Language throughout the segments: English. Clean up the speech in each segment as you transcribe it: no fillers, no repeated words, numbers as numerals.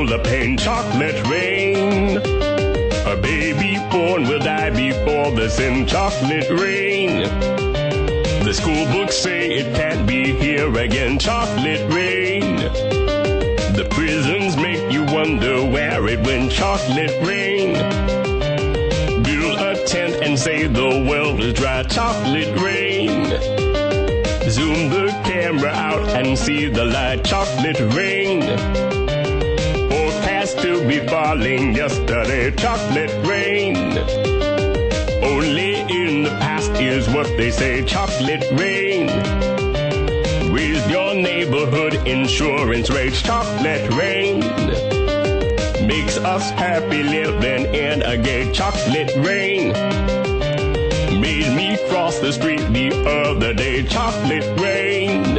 feel the pain. Chocolate rain. A baby born will die before the sin. Chocolate rain. The school books say it can't be here again. Chocolate rain. The prisons make you wonder where it went. Chocolate rain. Build a tent and say the world is dry. Chocolate rain. Zoom the camera out and see the light. Chocolate rain. Forecast to be falling yesterday. Chocolate rain. Only in the past is what they say. Chocolate rain. Raise your neighborhood insurance rates. Chocolate rain. Makes us happy living in a gay. Chocolate rain. Made me cross the street the other day. Chocolate rain.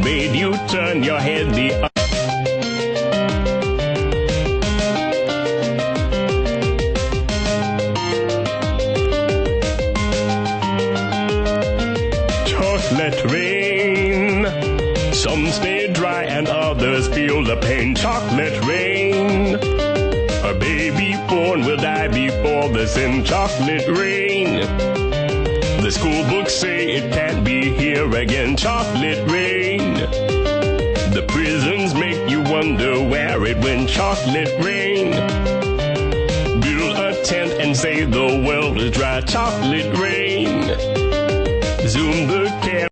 Made you turn your head the other. Chocolate rain. Some stay dry and others feel the pain. Chocolate rain. A baby born will die before the sin. Chocolate rain. The school books say it can't be here again. Chocolate rain. The prisons make you wonder where it went. Chocolate rain. Build a tent and say the world is dry. Chocolate rain. Zoom the camera.